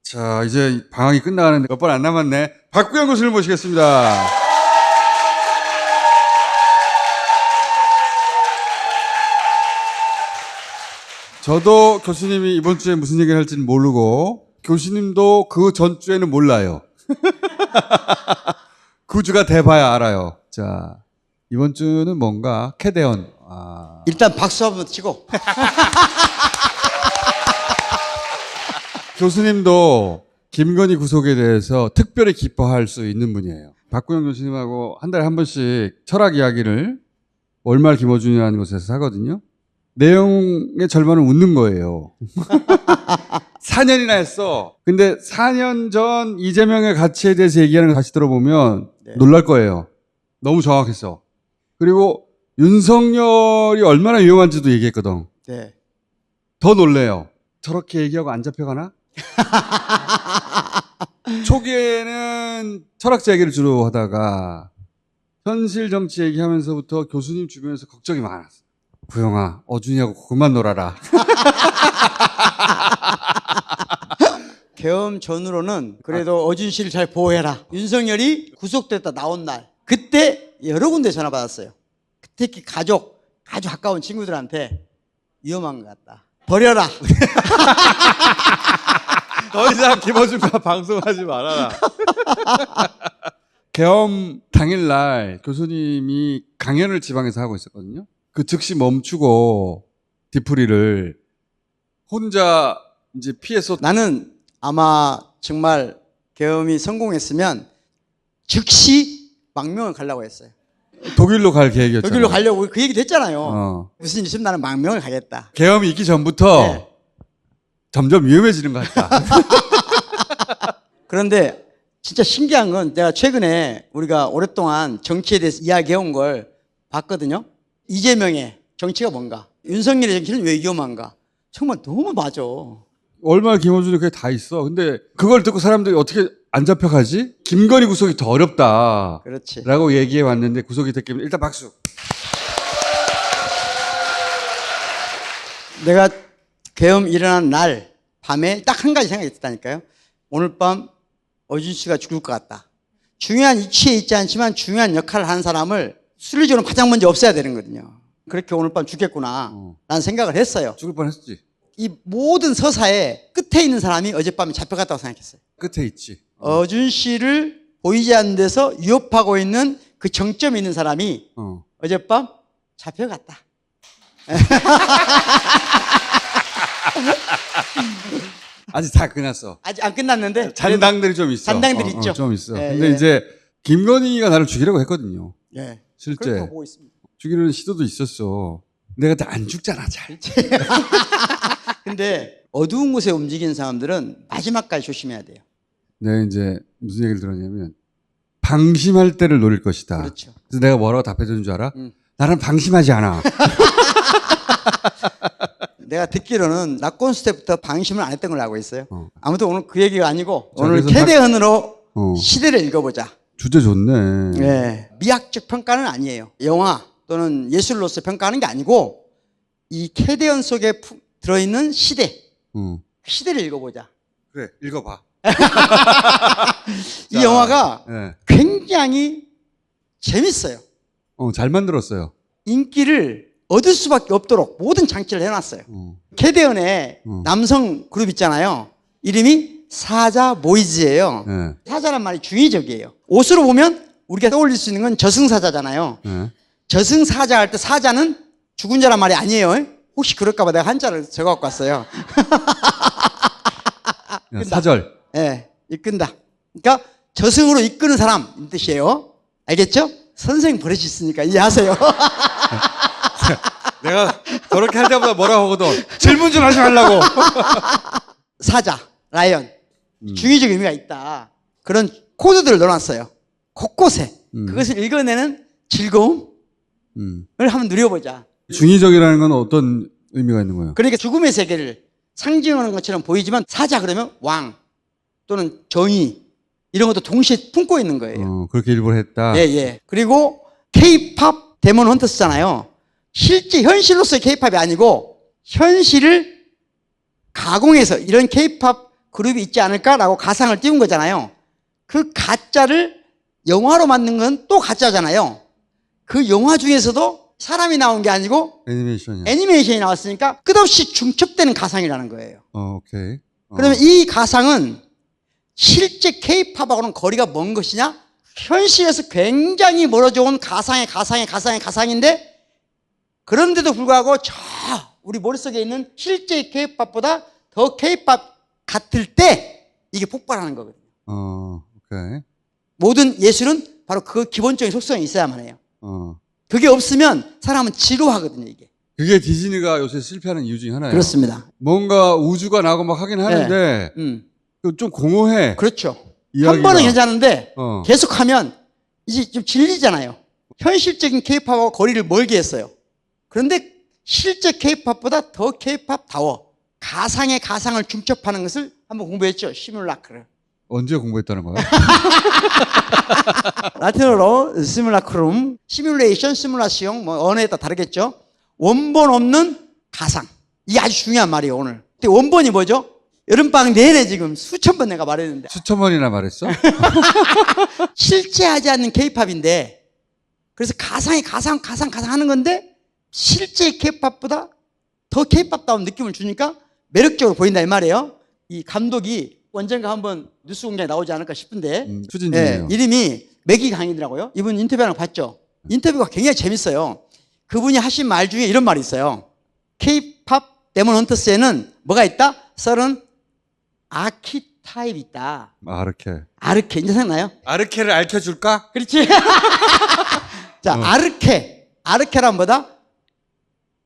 자, 이제 방학이 끝나가는데 몇 번 안 남았네. 박구영 교수님 모시겠습니다. 저도 교수님이 이번 주에 무슨 얘기를 할지는 모르고 교수님도 그 전주에는 몰라요. 그 주가 돼봐야 알아요. 자, 이번 주는 뭔가 캐대언. 일단 박수 한번 치고. 교수님도 김건희 구속에 대해서 특별히 기뻐할 수 있는 분이에요. 박구영 교수님하고 한 달에 한 번씩 철학 이야기를 월말 김어준이라는 곳에서 하거든요. 내용의 절반은 웃는 거예요. 4년이나 했어. 근데 4년 전 이재명의 가치에 대해서 얘기하는 거 다시 들어보면 놀랄 거예요. 너무 정확했어. 그리고 윤석열이 얼마나 위험한지도 얘기했거든. 네. 더 놀래요. 저렇게 얘기하고 안 잡혀가나? 초기에는 철학자 얘기를 주로 하다가 현실 정치 얘기하면서부터 교수님 주변에서 걱정이 많았어. 구영아, 어준이하고 그만 놀아라. 계엄 전후로는 그래도 어준 씨를 잘 보호해라. 윤석열이 구속됐다 나온 날 그때 여러 군데 전화 받았어요. 특히 가족, 아주 가까운 친구들한테 위험한 것 같다. 버려라. 더 이상 김어준과 방송하지 말아라. 계엄 당일날 교수님이 강연을 지방에서 하고 있었거든요. 그 즉시 멈추고 뒤풀이를 혼자 이제 피해서 나는 아마 정말 계엄이 성공했으면 즉시 망명을 가려고 했어요. 독일로 갈 계획이었잖아요. 독일로 가려고 그 얘기도 했잖아요. 무슨 일 있으면 나는 망명을 가겠다. 계엄이 있기 전부터 네. 점점 위험해지는 것 같다. 그런데 진짜 신기한 건 내가 최근에 우리가 오랫동안 정치에 대해서 이야기해온 걸 봤거든요. 이재명의 정치가 뭔가, 윤석열의 정치는 왜 위험한가. 정말 너무 맞아. 얼마나 김어준이 그게 다 있어. 근데 그걸 듣고 사람들이 어떻게 안 잡혀가지? 김건희 구속이 더 어렵다. 그렇지. 라고 얘기해 왔는데 구속이 됐기에 일단 박수. 내가 계엄 일어난 날 밤에 딱 한 가지 생각이 있었다니까요. 오늘 밤 어준 씨가 죽을 것 같다. 중요한 위치에 있지 않지만 중요한 역할을 하는 사람을 순리적으로 가장 먼저 없애야 되는 거거든요. 그렇게 오늘 밤 죽겠구나 라는 생각을 했어요. 죽을 뻔했지. 이 모든 서사의 끝에 있는 사람이 어젯밤에 잡혀갔다고 생각했어요. 끝에 있지. 어준 씨를 보이지 않는 데서 위협하고 있는 그 정점에 있는 사람이 어젯밤 잡혀갔다. 아직 다 끝났어. 아직 안 끝났는데 잔당들이 좀 있어. 잔당들이 있죠. 좀 있어. 예, 근데 예. 이제 김건희가 나를 죽이려고 했거든요. 예. 실제 그렇게 보고 있습니다. 죽이려는 시도도 있었어. 내가 다 안 죽잖아, 잘. 근데 어두운 곳에 움직이는 사람들은 마지막까지 조심해야 돼요. 내가 이제 무슨 얘기를 들었냐면 방심할 때를 노릴 것이다. 그렇죠. 그래서 내가 뭐라고 답해주는 줄 알아? 나는 방심하지 않아. 내가 듣기로는 낙곤수 때부터 방심을 안 했던 걸로 알고 있어요. 아무튼 오늘 그 얘기가 아니고 자, 오늘 그래서 캐대언으로 시대를 읽어보자. 주제 좋네. 네. 미학적 평가는 아니에요. 영화 또는 예술로서 평가하는 게 아니고 이 캐대언 속에 들어있는 시대. 시대를 읽어보자. 그래, 읽어봐. 이 영화가 네. 굉장히 재밌어요. 잘 만들었어요. 인기를 얻을 수밖에 없도록 모든 장치를 해놨어요. 캐대언의 남성 그룹 있잖아요. 이름이 사자 보이즈예요. 네. 사자란 말이 중의적이에요. 옷으로 보면 우리가 떠올릴 수 있는 건 저승사자잖아요. 네. 저승사자 할 때 사자는 죽은 자란 말이 아니에요. 혹시 그럴까 봐 내가 한자를 적어갖고 왔어요. 사절. 예, 이끈다. 그러니까 저승으로 이끄는 사람 이 뜻이에요. 알겠죠? 선생님 버릇이 있으니까 이해하세요. 내가 저렇게 할 때마다 뭐라고 하거든. 질문 좀 하지 말라고. 사자, 라이언. 중의적 의미가 있다. 그런 코드들을 넣어놨어요. 곳곳에. 그것을 읽어내는 즐거움을 한번 누려보자. 중의적이라는 건 어떤 의미가 있는 거예요? 그러니까 죽음의 세계를 상징하는 것처럼 보이지만 사자 그러면 왕 또는 정의 이런 것도 동시에 품고 있는 거예요. 그렇게 일부러 했다. 예, 예. 그리고 K-팝 데몬 헌터스잖아요. 실제 현실로서의 K-팝이 아니고 현실을 가공해서 이런 K-팝 그룹이 있지 않을까라고 가상을 띄운 거잖아요. 그 가짜를 영화로 만든 건 또 가짜잖아요. 그 영화 중에서도 사람이 나온 게 아니고 애니메이션이야. 애니메이션이 나왔으니까 끝없이 중첩되는 가상이라는 거예요. 오케이. 그러면 이 가상은 실제 K-팝하고는 거리가 먼 것이냐? 현실에서 굉장히 멀어져 온 가상인데 그런데도 불구하고 저 우리 머릿속에 있는 실제 K-팝보다 더 K-팝 같을 때 이게 폭발하는 거거든요. 오케이. 모든 예술은 바로 그 기본적인 속성이 있어야만 해요. 어. 그게 없으면 사람은 지루하거든요, 이게. 그게 디즈니가 요새 실패하는 이유 중에 하나예요. 그렇습니다. 뭔가 우주가 나고 막 하긴 하는데 좀 공허해. 그렇죠. 이야기가. 한 번은 괜찮은데 어. 계속하면 이제 좀 질리잖아요. 현실적인 K-팝하고 거리를 멀게 했어요. 그런데 실제 K-팝보다 더 K-팝다워 가상의 가상을 중첩하는 것을 한번 공부했죠. 시뮬라크를. 언제 공부했다는 거야? 라틴어로 시뮬라크룸, 시뮬레이션, 시뮬라시옹 뭐 언어에 따라 다르겠죠. 원본 없는 가상. 이게 아주 중요한 말이에요, 오늘. 근데 원본이 뭐죠? 여름방학 내내 지금 수천 번 내가 말했는데 수천 번이나 말했어? 실제 하지 않는 K-팝인데 그래서 가상이 가상 하는 건데 실제 K-팝보다 더 K-팝다운 느낌을 주니까 매력적으로 보인다 이 말이에요. 이 감독이 언젠가 한번 뉴스 공장에 나오지 않을까 싶은데 추진 중이에요. 이름이 매기 강이더라고요. 이분 인터뷰하는 거 봤죠? 인터뷰가 굉장히 재밌어요. 그분이 하신 말 중에 이런 말이 있어요. K-팝 데몬 헌터스에는 뭐가 있다? 썰은 아키타입이 있다. 아르케 이제 생각나요? 아르케를 알려줄까? 그렇지. 자, 아르케란 뭐다?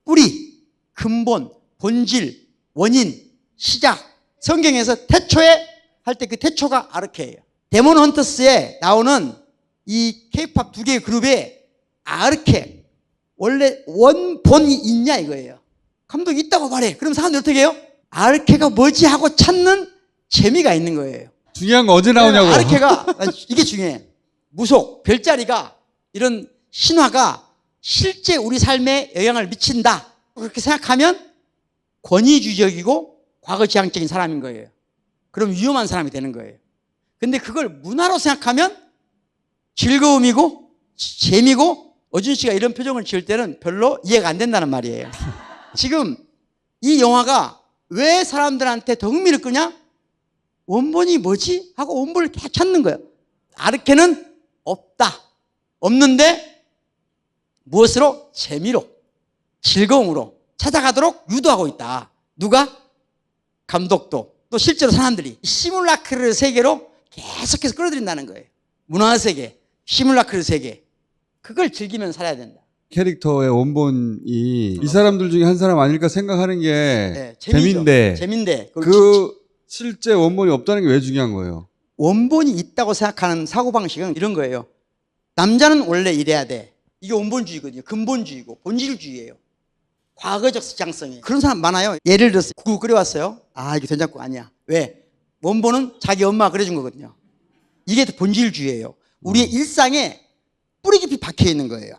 뿌리, 근본, 본질, 원인, 시작. 성경에서 태초에 할 때 그 태초가 아르케예요. 데몬 헌터스에 나오는 이 K-팝 두 개의 그룹에 아르케 원래 원본이 있냐 이거예요. 감독이 있다고 말해. 그럼 사람들이 어떻게 해요? 아르케가 뭐지 하고 찾는 재미가 있는 거예요. 중요한 거 언제 나오냐고. 아르케가 이게 중요해. 무속, 별자리가 이런 신화가 실제 우리 삶에 영향을 미친다. 그렇게 생각하면 권위주의적이고 과거지향적인 사람인 거예요. 그럼 위험한 사람이 되는 거예요. 근데 그걸 문화로 생각하면 즐거움이고 재미고 어준 씨가 이런 표정을 지을 때는 별로 이해가 안 된다는 말이에요. 지금 이 영화가 왜 사람들한테 더 흥미를 끄냐? 원본이 뭐지? 하고 원본을 계속 찾는 거예요. 아르케는 없다. 없는데 무엇으로? 재미로, 즐거움으로 찾아가도록 유도하고 있다. 누가? 감독도 또 실제로 사람들이 시뮬라크르 세계로 계속해서 끌어들인다는 거예요. 문화 세계, 시뮬라크르 세계. 그걸 즐기면 살아야 된다. 캐릭터의 원본이 이 사람들 중에 한 사람 아닐까 생각하는 게 네, 재미인데 그 실제 원본이 없다는 게 왜 중요한 거예요? 원본이 있다고 생각하는 사고방식은 이런 거예요. 남자는 원래 이래야 돼. 이게 원본주의거든요. 근본주의고 본질주의예요. 과거적 지향성이에요. 그런 사람 많아요. 예를 들어서 국을 끓여왔어요. 아, 이게 된장국 아니야. 왜? 원본은 자기 엄마가 끓여준 거거든요. 이게 본질주의예요. 우리의 일상에 뿌리 깊이 박혀 있는 거예요.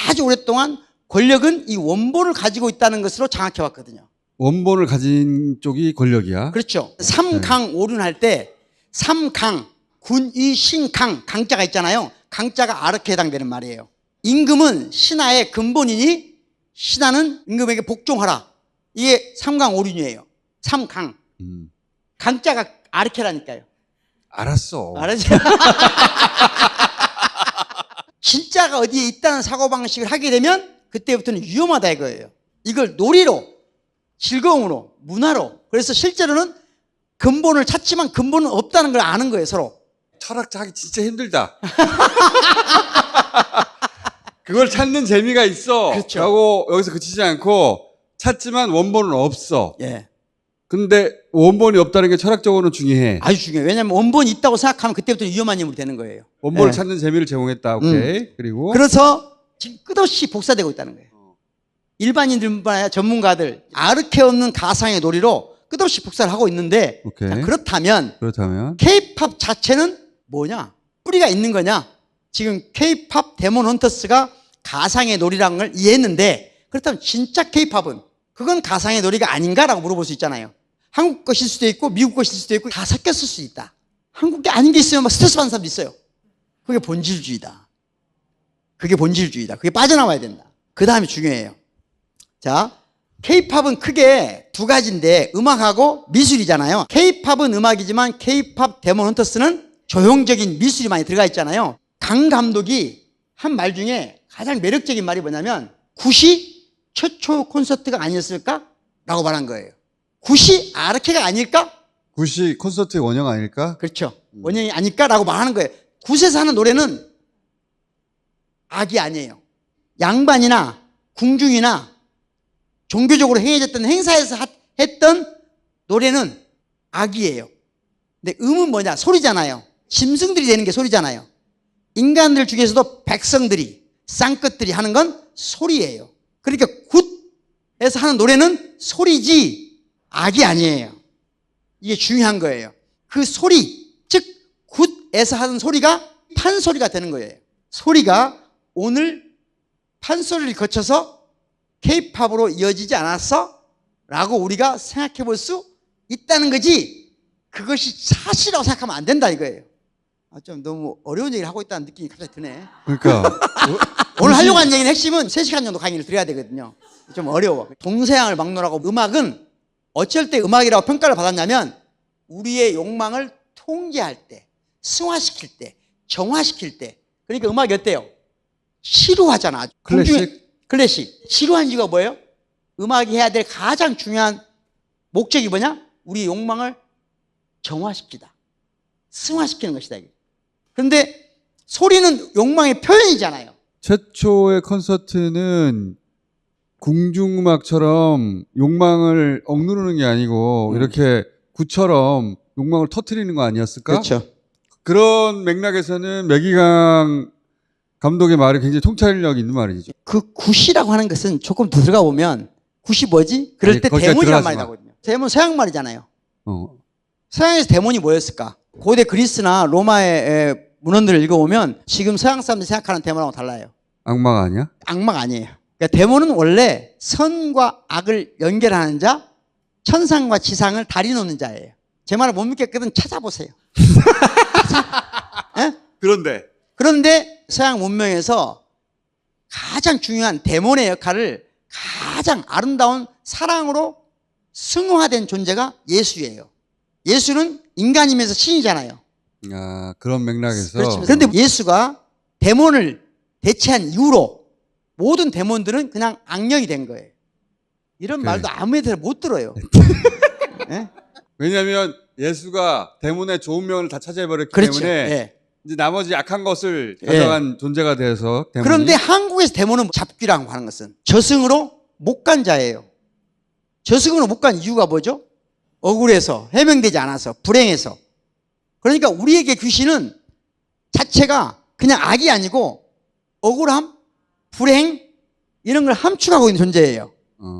아주 오랫동안 권력은 이 원본을 가지고 있다는 것으로 장악해 왔거든요. 원본을 가진 쪽이 권력이야? 그렇죠. 삼강 오륜할 때 삼강, 군위, 신강, 강자가 있잖아요. 강자가 아르케에 해당되는 말이에요. 임금은 신하의 근본이니 신하는 임금에게 복종하라. 이게 삼강오륜이에요. 삼강. 강자가 아르케라니까요. 알았어. 알았지? 진짜가 어디에 있다는 사고방식을 하게 되면 그때부터는 위험하다 이거예요. 이걸 놀이로, 즐거움으로, 문화로. 그래서 실제로는 근본을 찾지만 근본은 없다는 걸 아는 거예요, 서로. 철학자 하기 진짜 힘들다. 그걸 찾는 재미가 있어. 그렇죠. 라고 여기서 그치지 않고 찾지만 원본은 없어. 예. 근데 원본이 없다는 게 철학적으로는 중요해. 아주 중요해요. 왜냐하면 원본이 있다고 생각하면 그때부터 위험한 인물이 되는 거예요. 원본을 예. 찾는 재미를 제공했다. 오케이. 그리고 그래서 지금 끝없이 복사되고 있다는 거예요. 일반인들뿐만 아니라 전문가들 아르케 없는 가상의 놀이로 끝없이 복사를 하고 있는데 자, 그렇다면 K-팝 자체는 뭐냐? 뿌리가 있는 거냐? 지금 K-팝 데몬 헌터스가 가상의 놀이라는 걸 이해했는데 그렇다면 진짜 K-팝은 그건 가상의 놀이가 아닌가라고 물어볼 수 있잖아요. 한국 것일 수도 있고 미국 것일 수도 있고 다 섞였을 수 있다. 한국 게 아닌 게 있으면 막 스트레스 받는 사람도 있어요. 그게 본질주의다. 그게 본질주의다. 그게 빠져나와야 된다. 그 다음이 중요해요. 자, K-팝은 크게 두 가지인데 음악하고 미술이잖아요. K-팝은 음악이지만 K-팝 데몬 헌터스는 조형적인 미술이 많이 들어가 있잖아요. 강 감독이 한 말 중에 가장 매력적인 말이 뭐냐면 굿이 최초 콘서트가 아니었을까? 라고 말한 거예요. 굿이 아르케가 아닐까? 굿이 콘서트의 원형 아닐까? 그렇죠. 원형이 아닐까? 라고 말하는 거예요. 굿에서 하는 노래는 악이 아니에요. 양반이나 궁중이나 종교적으로 행해졌던 행사에서 했던 노래는 악이에요. 근데 음은 뭐냐? 소리잖아요. 짐승들이 내는 게 소리잖아요. 인간들 중에서도 백성들이 쌍끝들이 하는 건 소리예요. 그러니까 굿에서 하는 노래는 소리지 악이 아니에요. 이게 중요한 거예요. 그 소리, 즉 굿에서 하는 소리가 판소리가 되는 거예요. 소리가 오늘 판소리를 거쳐서 K-팝으로 이어지지 않았어? 라고 우리가 생각해 볼 수 있다는 거지 그것이 사실이라고 생각하면 안 된다 이거예요. 좀 너무 어려운 얘기를 하고 있다는 느낌이 갑자기 드네. 그러니까 오늘 하려고 하는 얘기는 핵심은 3시간 정도 강의를 드려야 되거든요. 좀 어려워. 동서양을 막론하고 음악은 어쩔 때 음악이라고 평가를 받았냐면 우리의 욕망을 통제할 때, 승화시킬 때, 정화시킬 때. 그러니까 음악이 어때요? 시루하잖아. 클래식. 시루한 이유가 뭐예요? 음악이 해야 될 가장 중요한 목적이 뭐냐? 우리 욕망을 정화시키다. 승화시키는 것이다. 그런데 소리는 욕망의 표현이잖아요. 최초의 콘서트는 궁중음악처럼 욕망을 억누르는 게 아니고 이렇게 굿처럼 욕망을 터뜨리는 거 아니었을까? 그렇죠. 그런 맥락에서는 매기강 감독의 말이 굉장히 통찰력이 있는 말이죠. 그 굿이라고 하는 것은 조금 더 들어가 보면 굿이 뭐지? 그럴 아니, 때 거기까지 데몬이란 들어가지 말이 마. 나거든요. 데몬 서양 말이잖아요. 어. 서양에서 데몬이 뭐였을까? 고대 그리스나 로마의 문헌들을 읽어보면 지금 서양 사람들이 생각하는 데몬하고 달라요. 악마가 아니야? 악마가 아니에요. 그러니까 데몬은 원래 선과 악을 연결하는 자, 천상과 지상을 다리 놓는 자예요. 제 말을 못 믿겠거든 찾아보세요. 예? 그런데 서양 문명에서 가장 중요한 데몬의 역할을 가장 아름다운 사랑으로 승화된 존재가 예수예요. 예수는 인간이면서 신이잖아요. 아, 그런 맥락에서. 그렇죠. 그런데 예수가 데몬을 대체한 이후로 모든 데몬들은 그냥 악령이 된 거예요. 이런 말도 아무 애들 못 들어요. 네? 왜냐하면 예수가 데몬의 좋은 면을 다 차지해버렸기 그렇죠. 때문에 예. 이제 나머지 약한 것을 가져간 존재가 돼서 데몬이. 그런데 한국에서 데몬은 잡귀라고 하는 것은 저승으로 못 간 자예요. 저승으로 못 간 이유가 뭐죠? 억울해서, 해명되지 않아서, 불행해서. 그러니까 우리에게 귀신은 자체가 그냥 악이 아니고 억울함, 불행 이런 걸 함축하고 있는 존재예요.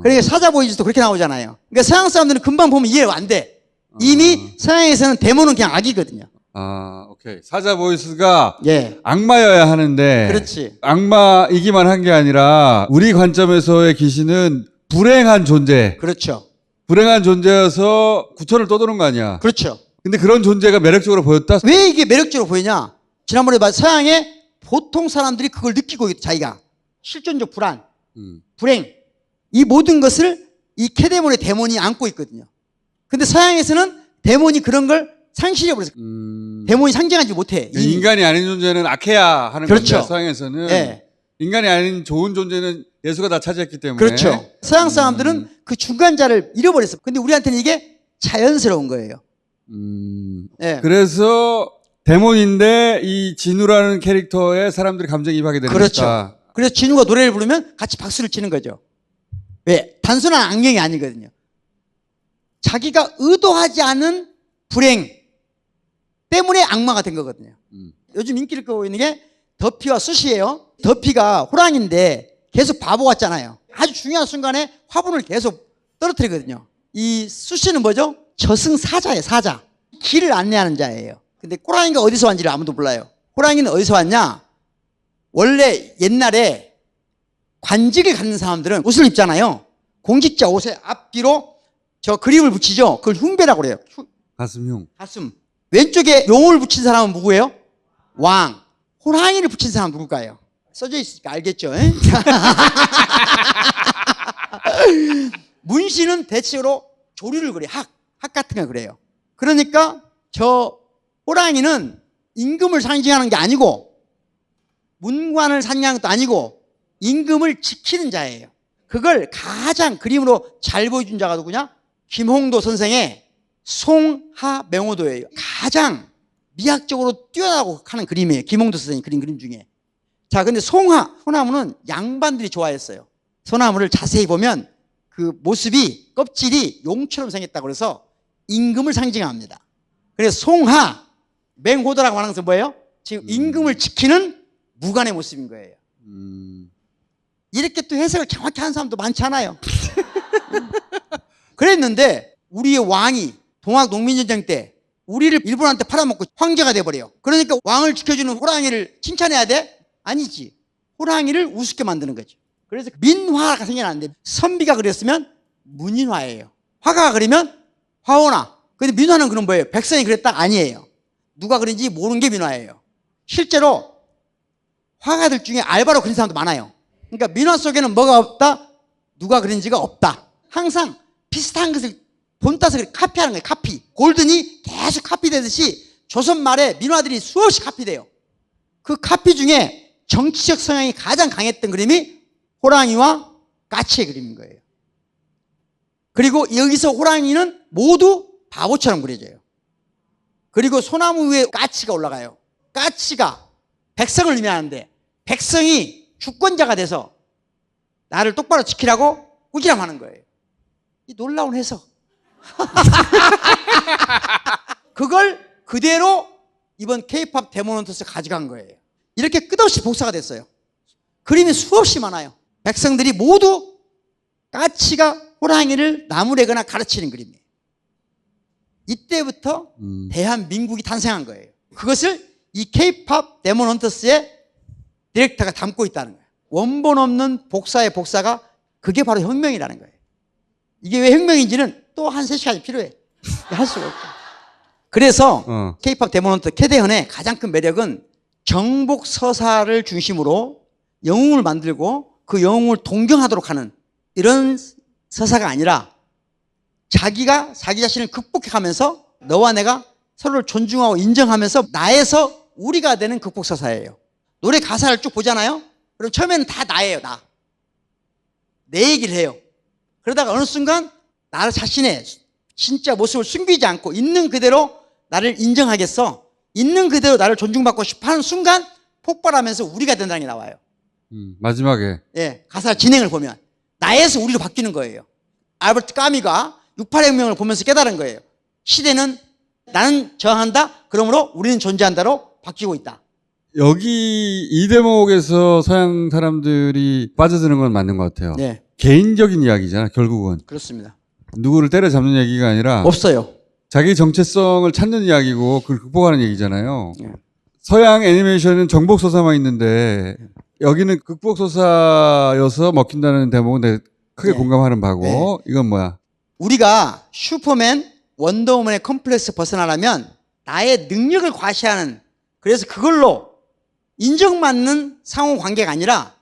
그러니까 사자보이즈도 그렇게 나오잖아요. 그러니까 서양 사람들은 금방 보면 이해가 안 돼. 이미 서양에서는 데몬은 그냥 악이거든요. 아, 오케이. 사자 보이스가 예. 악마여야 하는데. 그렇지. 악마이기만 한 게 아니라 우리 관점에서의 귀신은 불행한 존재. 그렇죠. 불행한 존재여서 구천을 떠도는 거 아니야. 그렇죠. 근데 그런 존재가 매력적으로 보였다? 왜 이게 매력적으로 보이냐? 지난번에 서양의 보통 사람들이 그걸 느끼고 있다, 자기가. 실존적 불안, 불행. 이 모든 것을 이 캐데몬의 데몬이 안고 있거든요. 근데 서양에서는 데몬이 그런 걸 상실해버렸어요. 데몬이 상징하지 못해. 인간이 아닌 존재는 악해야 하는 그렇죠. 건데 서양에서는 네. 인간이 아닌 좋은 존재는 예수가 다 차지했기 때문에. 그렇죠. 서양 사람들은 그 중간자를 잃어버렸어. 근데 우리한테는 이게 자연스러운 거예요. 네. 그래서 데몬인데 이 진우라는 캐릭터에 사람들이 감정이입하게 되는 그렇죠. 것이다. 그래서 진우가 노래를 부르면 같이 박수를 치는 거죠. 왜? 단순한 악령이 아니거든요. 자기가 의도하지 않은 불행 때문에 악마가 된 거거든요. 요즘 인기를 끌고 있는 게 더피와 수시예요. 더피가 호랑이인데 계속 바보 같잖아요. 아주 중요한 순간에 화분을 계속 떨어뜨리거든요. 이 수시는 뭐죠? 저승사자예요. 사자. 길을 안내하는 자예요. 근데 호랑이가 어디서 왔는지를 아무도 몰라요. 호랑이는 어디서 왔냐? 원래 옛날에 관직을 갖는 사람들은 옷을 입잖아요. 공직자 옷의 앞뒤로 저 그림을 붙이죠. 그걸 흉배라고 그래요. 가슴흉. 가슴. 왼쪽에 용을 붙인 사람은 누구예요? 왕. 호랑이를 붙인 사람은 누굴까요? 써져 있으니까 알겠죠? 에? 문신은 대체로 조류를 그래요. 학 같은 거 그래요. 그러니까 저 호랑이는 임금을 상징하는 게 아니고 문관을 상징하는 것도 아니고 임금을 지키는 자예요. 그걸 가장 그림으로 잘 보여준 자가 누구냐? 김홍도 선생의 송하명호도예요. 가장 미학적으로 뛰어나고 하는 그림이에요. 김홍도 선생이 그린 그림 중에. 자, 근데 소나무는 양반들이 좋아했어요. 소나무를 자세히 보면 그 모습이 껍질이 용처럼 생겼다고 그래서 임금을 상징합니다. 그래서 맹호도라고 하는 것은 뭐예요? 지금 임금을 지키는 무관의 모습인 거예요. 이렇게 또 해석을 정확히 하는 사람도 많지 않아요. 그랬는데 우리의 왕이 동학 농민전쟁 때 우리를 일본한테 팔아먹고 황제가 돼버려요. 그러니까 왕을 지켜주는 호랑이를 칭찬해야 돼? 아니지. 호랑이를 우습게 만드는 거죠. 그래서 민화가 생겨났는데 선비가 그렸으면 문인화예요. 화가가 그리면 화원화. 근데 민화는 그럼 뭐예요? 백성이 그랬다? 아니에요. 누가 그린지 모르는 게 민화예요. 실제로 화가들 중에 알바로 그린 사람도 많아요. 그러니까 민화 속에는 뭐가 없다? 누가 그린지가 없다. 항상 비슷한 것을 본따서 카피하는 거예요. 카피. 골든이 계속 카피되듯이 조선 말에 민화들이 수없이 카피돼요. 그 카피 중에 정치적 성향이 가장 강했던 그림이 호랑이와 까치의 그림인 거예요. 그리고 여기서 호랑이는 모두 바보처럼 그려져요. 그리고 소나무 위에 까치가 올라가요. 까치가 백성을 의미하는데 백성이 주권자가 돼서 나를 똑바로 지키라고 꾸지람하는 거예요. 이 놀라운 해석. 그걸 그대로 이번 K-POP 데모넌트에서 가져간 거예요. 이렇게 끝없이 복사가 됐어요. 그림이 수없이 많아요. 백성들이 모두 까치가 호랑이를 나무래거나 가르치는 그림이에요. 이때부터 대한민국이 탄생한 거예요. 그것을 이 K-POP 데모넌트스의 디렉터가 담고 있다는 거예요. 원본 없는 복사의 복사가 그게 바로 혁명이라는 거예요. 이게 왜 혁명인지는 또 한 3시간이 필요해. 할 수가 없고. 그래서 K-POP 데모넌트 캐대현의 가장 큰 매력은 정복 서사를 중심으로 영웅을 만들고 그 영웅을 동경하도록 하는 이런 서사가 아니라 자기가 자기 자신을 극복해가면서 너와 내가 서로를 존중하고 인정하면서 나에서 우리가 되는 극복 서사예요. 노래 가사를 쭉 보잖아요. 그럼 처음에는 다 나예요. 내 얘기를 해요. 그러다가 어느 순간 나를 자신의 진짜 모습을 숨기지 않고 있는 그대로 나를 인정하겠어. 있는 그대로 나를 존중받고 싶어 하는 순간 폭발하면서 우리가 된다는 게 나와요. 마지막에. 예, 가사 진행을 보면 나에서 우리로 바뀌는 거예요. 알버트 까미가 68혁명을 보면서 깨달은 거예요. 시대는 나는 저항한다. 그러므로 우리는 존재한다로 바뀌고 있다. 여기 이 대목에서 서양 사람들이 빠져드는 건 맞는 것 같아요. 네. 개인적인 이야기잖아, 결국은. 그렇습니다. 누구를 때려잡는 얘기가 아니라 없어요. 자기 정체성을 찾는 이야기고 그걸 극복하는 얘기잖아요. 네. 서양 애니메이션은 정복서사만 있는데 여기는 극복서사여서 먹힌다는 대목은 내가 크게 네. 공감하는 바고 네. 이건 뭐야? 우리가 슈퍼맨, 원더우먼의 컴플렉스 벗어나려면 나의 능력을 과시하는, 그래서 그걸로 인정받는 상호관계가 아니라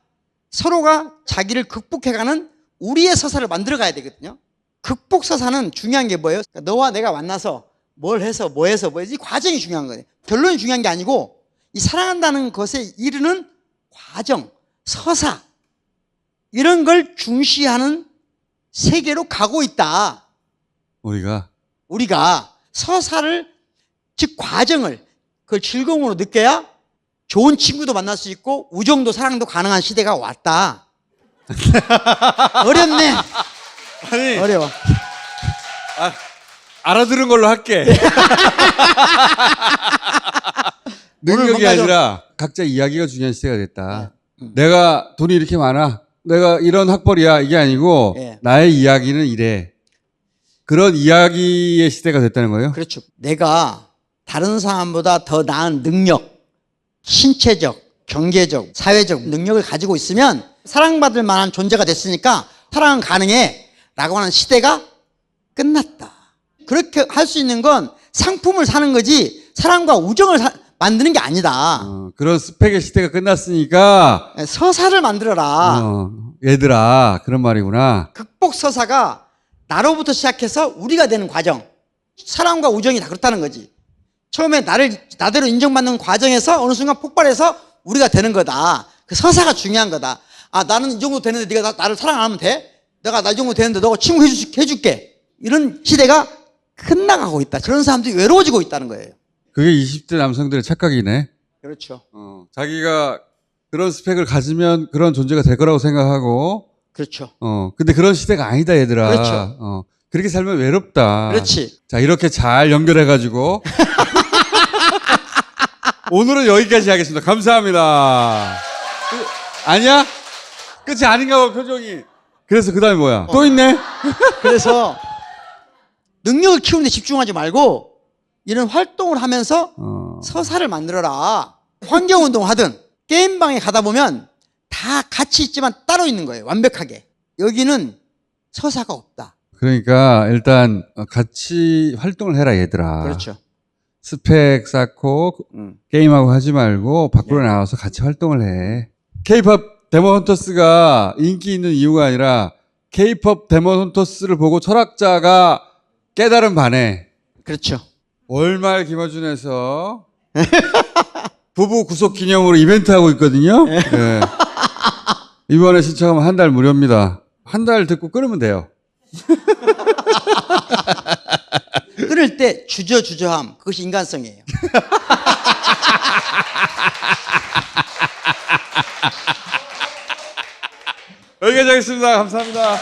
서로가 자기를 극복해가는 우리의 서사를 만들어가야 되거든요. 극복 서사는 중요한 게 뭐예요? 그러니까 너와 내가 만나서 뭘 해서 뭐 해서 이 과정이 중요한 거예요. 결론이 중요한 게 아니고 이 사랑한다는 것에 이르는 과정, 서사 이런 걸 중시하는 세계로 가고 있다. 우리가 서사를, 즉 과정을 그걸 즐거움으로 느껴야 좋은 친구도 만날 수 있고 우정도 사랑도 가능한 시대가 왔다. 어렵네. 아니, 어려워. 알아들은 걸로 할게. 능력이 뭔가 좀- 아니라 각자 이야기가 중요한 시대가 됐다. 내가 돈이 이렇게 많아. 내가 이런 학벌이야. 이게 아니고 예. 나의 이야기는 이래. 그런 이야기의 시대가 됐다는 거예요? 그렇죠. 내가 다른 사람보다 더 나은 능력, 신체적, 경제적, 사회적 능력을 가지고 있으면 사랑받을 만한 존재가 됐으니까 사랑은 가능해 라고 하는 시대가 끝났다. 그렇게 할 수 있는 건 상품을 사는 거지 사랑과 우정을 만드는 게 아니다. 그런 스펙의 시대가 끝났으니까 서사를 만들어라. 얘들아 그런 말이구나. 극복 서사가 나로부터 시작해서 우리가 되는 과정. 사랑과 우정이 다 그렇다는 거지. 처음에 나대로 인정받는 과정에서 어느 순간 폭발해서 우리가 되는 거다. 그 서사가 중요한 거다. 아, 나는 이 정도 되는데 네가 나를 사랑 안 하면 돼? 내가 나 이 정도 되는데 너가 친구 해줄게. 이런 시대가 끝나가고 있다. 그런 사람들이 외로워지고 있다는 거예요. 그게 20대 남성들의 착각이네. 그렇죠. 자기가 그런 스펙을 가지면 그런 존재가 될 거라고 생각하고. 그렇죠. 근데 그런 시대가 아니다, 얘들아. 그렇죠. 그렇게 살면 외롭다. 그렇지. 자, 이렇게 잘 연결해가지고. 오늘은 여기까지 하겠습니다. 감사합니다. 아니야? 끝이 아닌가 봐, 표정이. 그래서 그 다음에 뭐야? 또 있네? 그래서 능력을 키우는 데 집중하지 말고 이런 활동을 하면서 서사를 만들어라. 환경운동을 하든 게임방에 가다 보면 다 같이 있지만 따로 있는 거예요. 완벽하게. 여기는 서사가 없다. 그러니까 일단 같이 활동을 해라, 얘들아. 그렇죠. 스펙 쌓고 게임하고 하지 말고 밖으로 나와서 같이 활동을 해. K-POP 데몬 헌터스가 인기 있는 이유가 아니라 K-POP 데몬 헌터스를 보고 철학자가 깨달은 바네. 그렇죠. 월말 김어준에서 부부 구속 기념으로 이벤트 하고 있거든요. 네. 이번에 신청하면 한 달 무료입니다. 한 달 듣고 끊으면 돼요. 끊을 때 주저함. 그것이 인간성이에요. 여기까지 하겠습니다. 감사합니다.